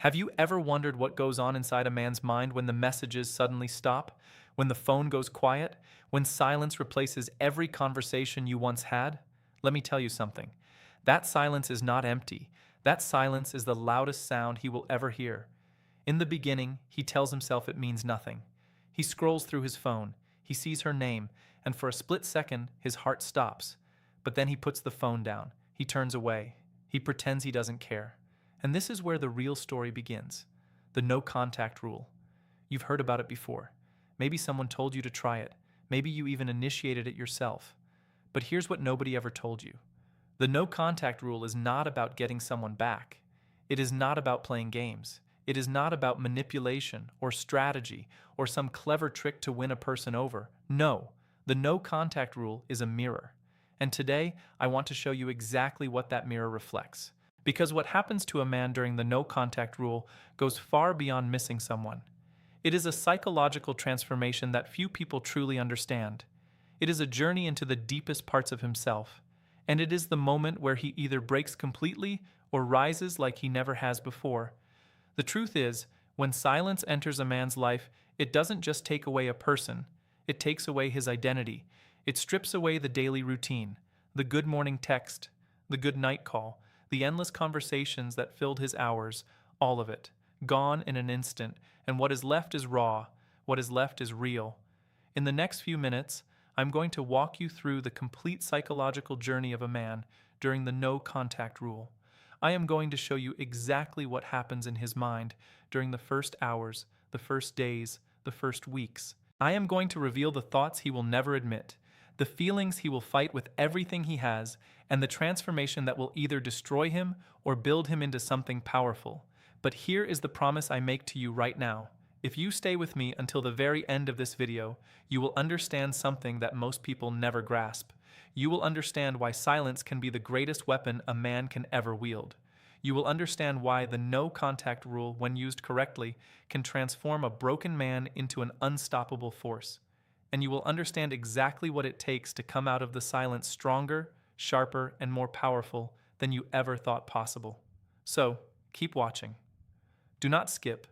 Have you ever wondered what goes on inside a man's mind when the messages suddenly stop? When the phone goes quiet? When silence replaces every conversation you once had? Let me tell you something. That silence is not empty. That silence is the loudest sound he will ever hear. In the beginning, he tells himself it means nothing. He scrolls through his phone. He sees her name, and for a split second, his heart stops. But then he puts the phone down. He turns away. He pretends he doesn't care. And this is where the real story begins. The no contact rule. You've heard about it before. Maybe someone told you to try it. Maybe you even initiated it yourself. But here's what nobody ever told you. The no contact rule is not about getting someone back. It is not about playing games. It is not about manipulation or strategy or some clever trick to win a person over. No, the no contact rule is a mirror. And today, I want to show you exactly what that mirror reflects. Because what happens to a man during the no contact rule goes far beyond missing someone. It is a psychological transformation that few people truly understand. It is a journey into the deepest parts of himself. And it is the moment where he either breaks completely or rises like he never has before. The truth is, when silence enters a man's life, it doesn't just take away a person. It takes away his identity. It strips away the daily routine, the good morning text, the good night call, the endless conversations that filled his hours, all of it, gone in an instant, and what is left is raw, what is left is real. In the next few minutes, I'm going to walk you through the complete psychological journey of a man during the no contact rule. I am going to show you exactly what happens in his mind during the first hours, the first days, the first weeks. I am going to reveal the thoughts he will never admit, the feelings he will fight with everything he has, and the transformation that will either destroy him or build him into something powerful. But here is the promise I make to you right now. If you stay with me until the very end of this video, you will understand something that most people never grasp. You will understand why silence can be the greatest weapon a man can ever wield. You will understand why the no contact rule, when used correctly, can transform a broken man into an unstoppable force. And you will understand exactly what it takes to come out of the silence stronger, sharper, and more powerful than you ever thought possible. So, keep watching. Do not skip.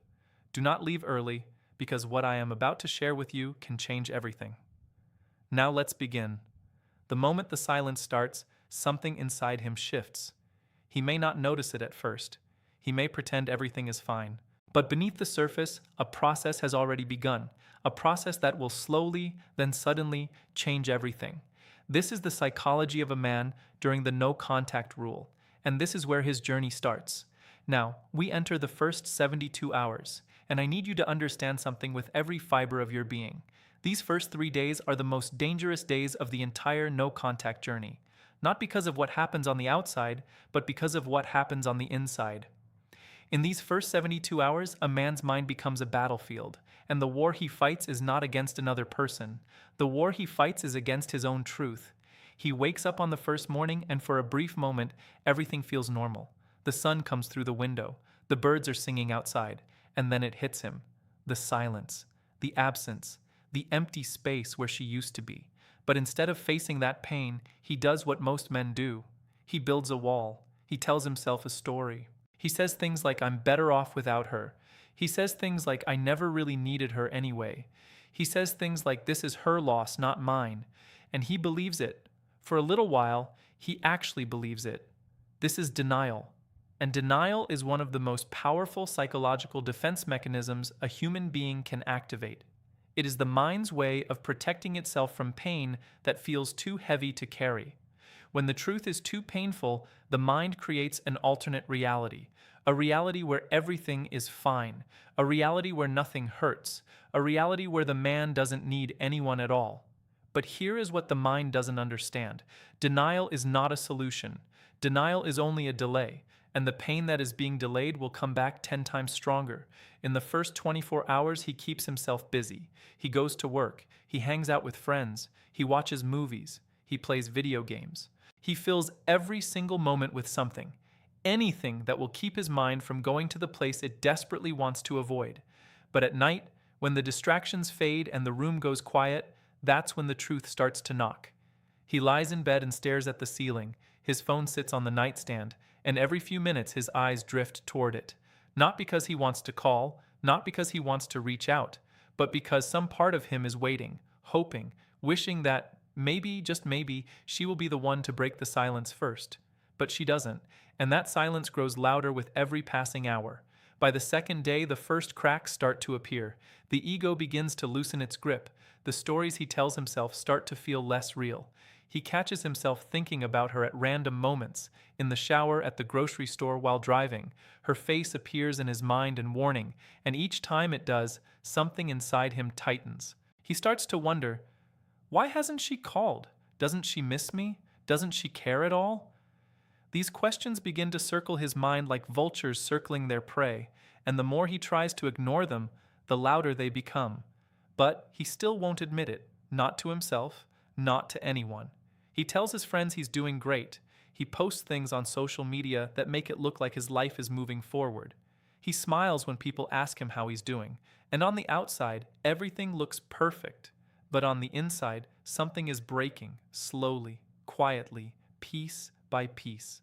Do not leave early, because what I am about to share with you can change everything. Now let's begin. The moment the silence starts, something inside him shifts. He may not notice it at first. He may pretend everything is fine. But beneath the surface, a process has already begun. A process that will slowly, then suddenly, change everything. This is the psychology of a man during the no contact rule, and this is where his journey starts. Now, we enter the first 72 hours, and I need you to understand something with every fiber of your being. These first 3 days are the most dangerous days of the entire no contact journey. Not because of what happens on the outside, but because of what happens on the inside. In these first 72 hours, a man's mind becomes a battlefield, and the war he fights is not against another person. The war he fights is against his own truth. He wakes up on the first morning, and for a brief moment, everything feels normal. The sun comes through the window, the birds are singing outside, and then it hits him. The silence, the absence, the empty space where she used to be. But instead of facing that pain, he does what most men do. He builds a wall. He tells himself a story. He says things like, I'm better off without her. He says things like, I never really needed her anyway. He says things like, this is her loss, not mine. And he believes it. For a little while, he actually believes it. This is denial. And denial is one of the most powerful psychological defense mechanisms a human being can activate. It is the mind's way of protecting itself from pain that feels too heavy to carry. When the truth is too painful, the mind creates an alternate reality, a reality where everything is fine, a reality where nothing hurts, a reality where the man doesn't need anyone at all. But here is what the mind doesn't understand. Denial is not a solution. Denial is only a delay, and the pain that is being delayed will come back 10 times stronger. In the first 24 hours, he keeps himself busy. He goes to work. He hangs out with friends. He watches movies. He plays video games. He fills every single moment with something, anything that will keep his mind from going to the place it desperately wants to avoid. But at night, when the distractions fade and the room goes quiet, that's when the truth starts to knock. He lies in bed and stares at the ceiling. His phone sits on the nightstand, and every few minutes his eyes drift toward it. Not because he wants to call, not because he wants to reach out, but because some part of him is waiting, hoping, wishing that maybe, just maybe, she will be the one to break the silence first. But she doesn't, and that silence grows louder with every passing hour. By the second day, the first cracks start to appear. The ego begins to loosen its grip. The stories he tells himself start to feel less real. He catches himself thinking about her at random moments, in the shower, at the grocery store, while driving. Her face appears in his mind in warning, and each time it does, something inside him tightens. He starts to wonder, why hasn't she called? Doesn't she miss me? Doesn't she care at all? These questions begin to circle his mind like vultures circling their prey, and the more he tries to ignore them, the louder they become. But he still won't admit it, not to himself, not to anyone. He tells his friends he's doing great. He posts things on social media that make it look like his life is moving forward. He smiles when people ask him how he's doing, and on the outside, everything looks perfect. But on the inside, something is breaking, slowly, quietly, piece by piece.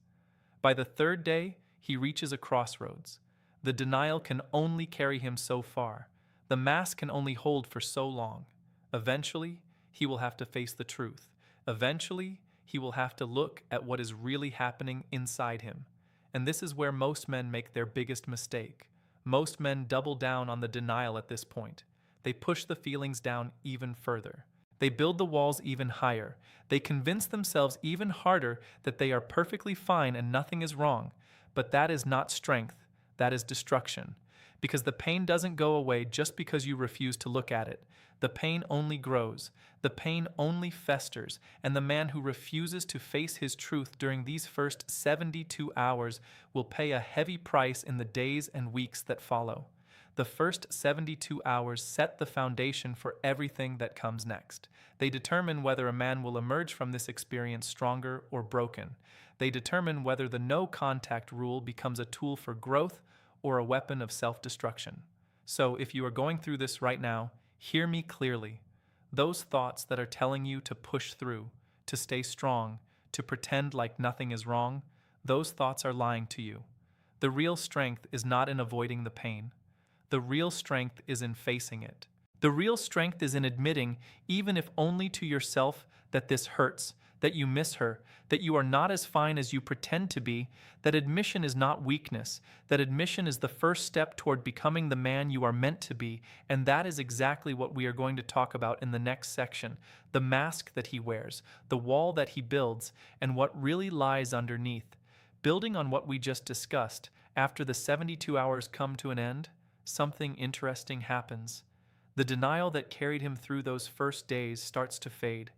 By the third day, he reaches a crossroads. The denial can only carry him so far. The mask can only hold for so long. Eventually, he will have to face the truth. Eventually, he will have to look at what is really happening inside him. And this is where most men make their biggest mistake. Most men double down on the denial at this point. They push the feelings down even further. They build the walls even higher. They convince themselves even harder that they are perfectly fine and nothing is wrong. But that is not strength, that is destruction. Because the pain doesn't go away just because you refuse to look at it. The pain only grows, the pain only festers, and the man who refuses to face his truth during these first 72 hours will pay a heavy price in the days and weeks that follow. The first 72 hours set the foundation for everything that comes next. They determine whether a man will emerge from this experience stronger or broken. They determine whether the no contact rule becomes a tool for growth or a weapon of self-destruction. So if you are going through this right now, hear me clearly. Those thoughts that are telling you to push through, to stay strong, to pretend like nothing is wrong, those thoughts are lying to you. The real strength is not in avoiding the pain. The real strength is in facing it. The real strength is in admitting, even if only to yourself, that this hurts, that you miss her, that you are not as fine as you pretend to be, that admission is not weakness, that admission is the first step toward becoming the man you are meant to be, and that is exactly what we are going to talk about in the next section, the mask that he wears, the wall that he builds, and what really lies underneath. Building on what we just discussed, after the 72 hours come to an end, something interesting happens. The denial that carried him through those first days starts to fade.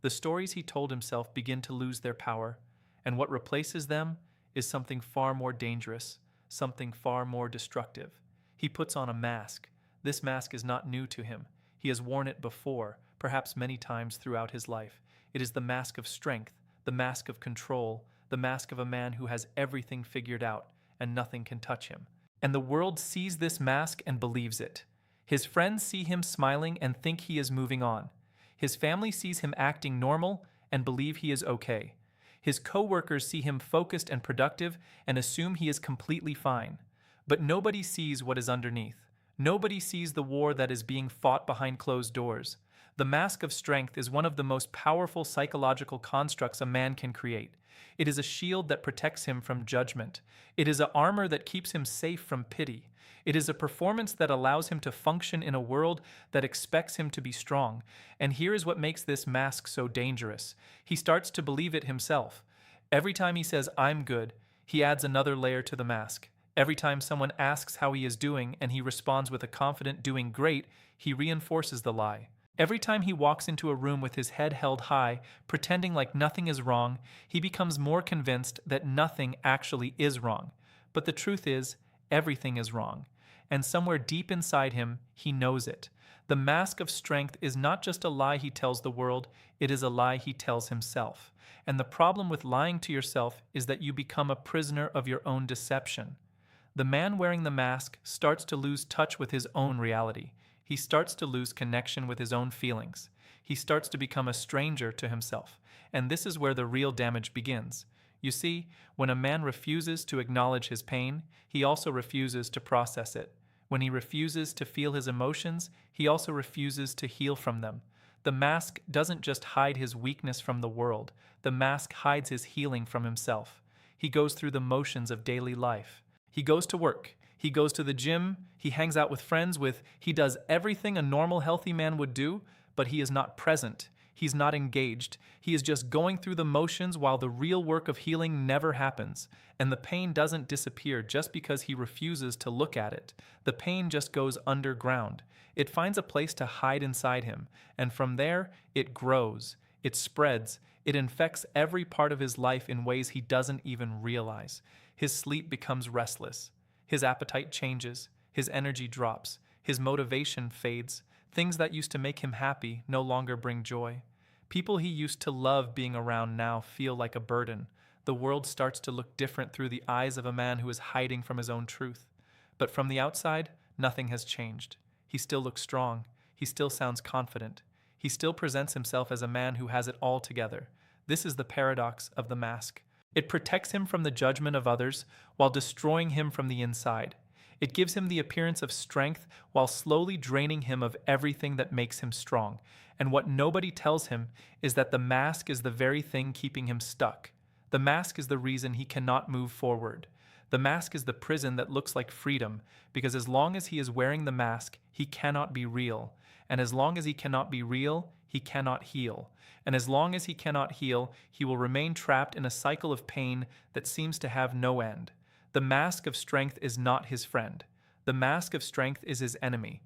The stories he told himself begin to lose their power, and what replaces them is something far more dangerous, something far more destructive. He puts on a mask. This mask is not new to him. He has worn it before, perhaps many times throughout his life. It is the mask of strength, the mask of control, the mask of a man who has everything figured out, and nothing can touch him. And the world sees this mask and believes it. His friends see him smiling and think he is moving on. His family sees him acting normal and believe he is okay. His co-workers see him focused and productive and assume he is completely fine. But nobody sees what is underneath. Nobody sees the war that is being fought behind closed doors. The mask of strength is one of the most powerful psychological constructs a man can create. It is a shield that protects him from judgment. It is an armor that keeps him safe from pity. It is a performance that allows him to function in a world that expects him to be strong. And here is what makes this mask so dangerous. He starts to believe it himself. Every time he says, "I'm good," he adds another layer to the mask. Every time someone asks how he is doing and he responds with a confident "doing great," he reinforces the lie. Every time he walks into a room with his head held high, pretending like nothing is wrong, he becomes more convinced that nothing actually is wrong. But the truth is, everything is wrong. And somewhere deep inside him, he knows it. The mask of strength is not just a lie he tells the world, it is a lie he tells himself. And the problem with lying to yourself is that you become a prisoner of your own deception. The man wearing the mask starts to lose touch with his own reality. He starts to lose connection with his own feelings. He starts to become a stranger to himself. And this is where the real damage begins. You see, when a man refuses to acknowledge his pain, he also refuses to process it. When he refuses to feel his emotions, he also refuses to heal from them. The mask doesn't just hide his weakness from the world, the mask hides his healing from himself. He goes through the motions of daily life. He goes to work, he goes to the gym, he hangs out with friends he does everything a normal healthy man would do, but he is not present. He's not engaged. He is just going through the motions while the real work of healing never happens. And the pain doesn't disappear just because he refuses to look at it. The pain just goes underground. It finds a place to hide inside him. And from there, it grows. It spreads. It infects every part of his life in ways he doesn't even realize. His sleep becomes restless. His appetite changes. His energy drops. His motivation fades. Things that used to make him happy no longer bring joy. People he used to love being around now feel like a burden. The world starts to look different through the eyes of a man who is hiding from his own truth. But from the outside, nothing has changed. He still looks strong. He still sounds confident. He still presents himself as a man who has it all together. This is the paradox of the mask. It protects him from the judgment of others while destroying him from the inside. It gives him the appearance of strength while slowly draining him of everything that makes him strong. And what nobody tells him is that the mask is the very thing keeping him stuck. The mask is the reason he cannot move forward. The mask is the prison that looks like freedom, because as long as he is wearing the mask, he cannot be real. And as long as he cannot be real, he cannot heal. And as long as he cannot heal, he will remain trapped in a cycle of pain that seems to have no end. The mask of strength is not his friend. The mask of strength is his enemy.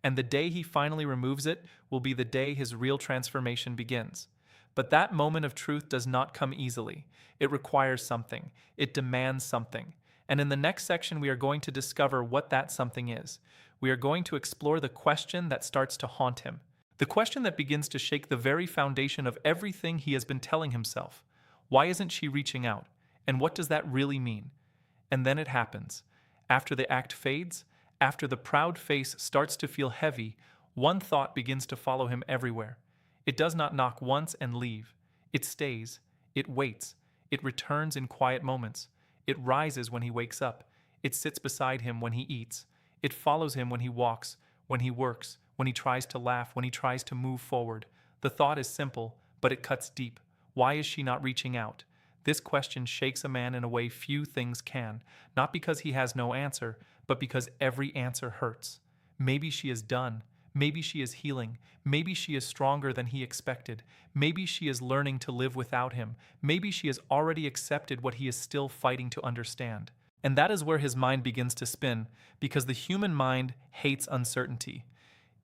And the day he finally removes it will be the day his real transformation begins. But that moment of truth does not come easily. It requires something. It demands something. And in the next section, we are going to discover what that something is. We are going to explore the question that starts to haunt him. The question that begins to shake the very foundation of everything he has been telling himself. Why isn't she reaching out? And what does that really mean? And then it happens. After the act fades, after the proud face starts to feel heavy, one thought begins to follow him everywhere. It does not knock once and leave. It stays. It waits. It returns in quiet moments. It rises when he wakes up. It sits beside him when he eats. It follows him when he walks, when he works, when he tries to laugh, when he tries to move forward. The thought is simple, but it cuts deep. Why is she not reaching out? This question shakes a man in a way few things can, not because he has no answer, but because every answer hurts. Maybe she is done. Maybe she is healing. Maybe she is stronger than he expected. Maybe she is learning to live without him. Maybe she has already accepted what he is still fighting to understand. And that is where his mind begins to spin, because the human mind hates uncertainty.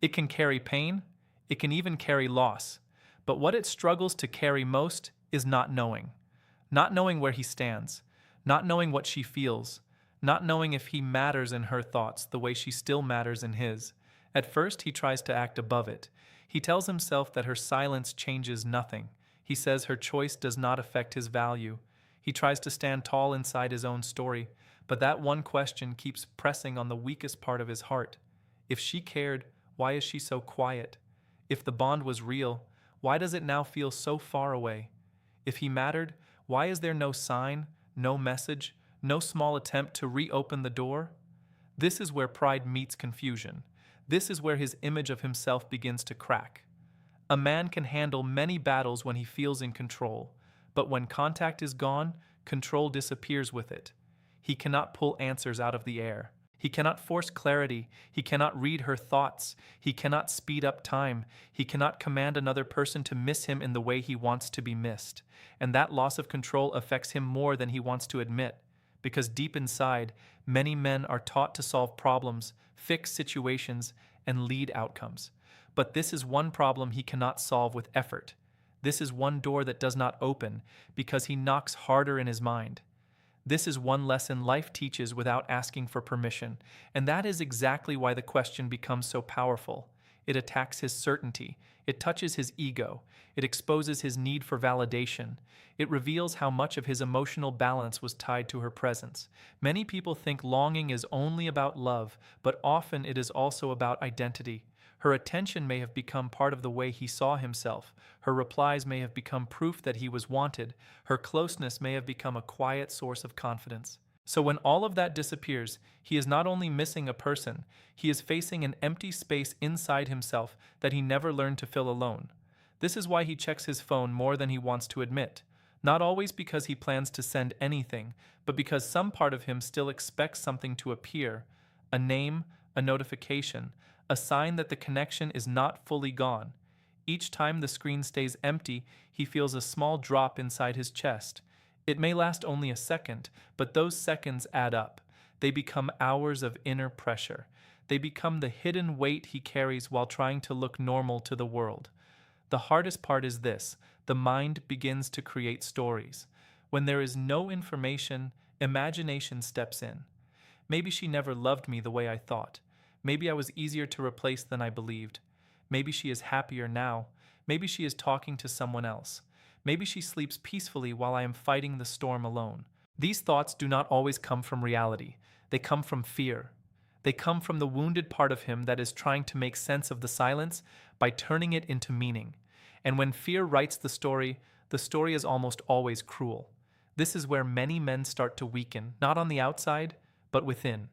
It can carry pain. It can even carry loss. But what it struggles to carry most is not knowing. Not knowing where he stands, not knowing what she feels, not knowing if he matters in her thoughts the way she still matters in his. At first, he tries to act above it. He tells himself that her silence changes nothing. He says her choice does not affect his value. He tries to stand tall inside his own story, but that one question keeps pressing on the weakest part of his heart. If she cared, why is she so quiet? If the bond was real, why does it now feel so far away? If he mattered, why is there no sign, no message, no small attempt to reopen the door? This is where pride meets confusion. This is where his image of himself begins to crack. A man can handle many battles when he feels in control, but when contact is gone, control disappears with it. He cannot pull answers out of the air. He cannot force clarity. He cannot read her thoughts. He cannot speed up time. He cannot command another person to miss him in the way he wants to be missed. And that loss of control affects him more than he wants to admit. Because deep inside, many men are taught to solve problems, fix situations, and lead outcomes. But this is one problem he cannot solve with effort. This is one door that does not open because he knocks harder in his mind. This is one lesson life teaches without asking for permission, and that is exactly why the question becomes so powerful. It attacks his certainty. It touches his ego. It exposes his need for validation. It reveals how much of his emotional balance was tied to her presence. Many people think longing is only about love, but often it is also about identity. Her attention may have become part of the way he saw himself. Her replies may have become proof that he was wanted. Her closeness may have become a quiet source of confidence. So when all of that disappears, he is not only missing a person, he is facing an empty space inside himself that he never learned to fill alone. This is why he checks his phone more than he wants to admit. Not always because he plans to send anything, but because some part of him still expects something to appear: a name, a notification, a sign that the connection is not fully gone. Each time the screen stays empty, he feels a small drop inside his chest. It may last only a second, but those seconds add up. They become hours of inner pressure. They become the hidden weight he carries while trying to look normal to the world. The hardest part is this: the mind begins to create stories. When there is no information, imagination steps in. Maybe she never loved me the way I thought. Maybe I was easier to replace than I believed. Maybe she is happier now. Maybe she is talking to someone else. Maybe she sleeps peacefully while I am fighting the storm alone. These thoughts do not always come from reality. They come from fear. They come from the wounded part of him that is trying to make sense of the silence by turning it into meaning. And when fear writes the story is almost always cruel. This is where many men start to weaken, not on the outside, but within.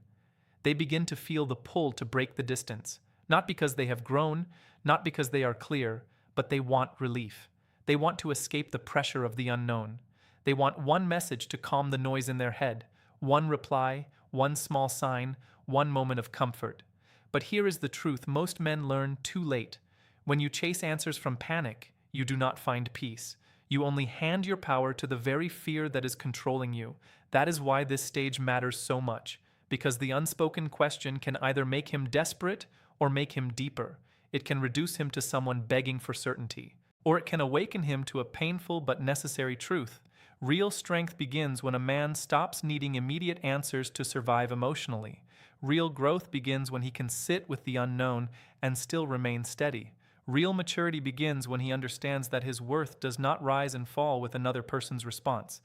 They begin to feel the pull to break the distance, not because they have grown, not because they are clear, but they want relief. They want to escape the pressure of the unknown. They want one message to calm the noise in their head, one reply, one small sign, one moment of comfort. But here is the truth most men learn too late. When you chase answers from panic, you do not find peace. You only hand your power to the very fear that is controlling you. That is why this stage matters so much, because the unspoken question can either make him desperate or make him deeper. It can reduce him to someone begging for certainty, or it can awaken him to a painful but necessary truth. Real strength begins when a man stops needing immediate answers to survive emotionally. Real growth begins when he can sit with the unknown and still remain steady. Real maturity begins when he understands that his worth does not rise and fall with another person's response.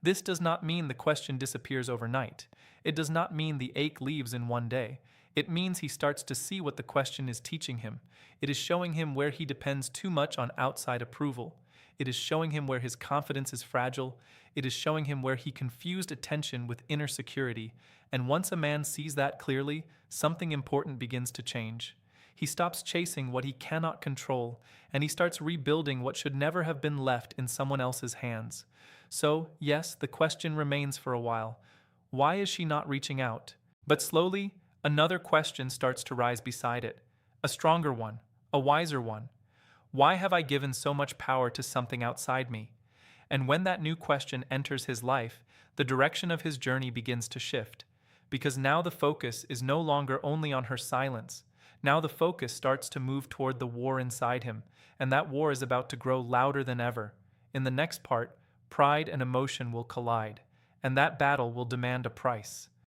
This does not mean the question disappears overnight. It does not mean the ache leaves in one day. It means he starts to see what the question is teaching him. It is showing him where he depends too much on outside approval. It is showing him where his confidence is fragile. It is showing him where he confused attention with inner security. And once a man sees that clearly, something important begins to change. He stops chasing what he cannot control, and he starts rebuilding what should never have been left in someone else's hands. So, yes, the question remains for a while. Why is she not reaching out? But slowly, another question starts to rise beside it. A stronger one, a wiser one. Why have I given so much power to something outside me? And when that new question enters his life, the direction of his journey begins to shift. Because now the focus is no longer only on her silence. Now the focus starts to move toward the war inside him, and that war is about to grow louder than ever. In the next part, pride and emotion will collide, and that battle will demand a price.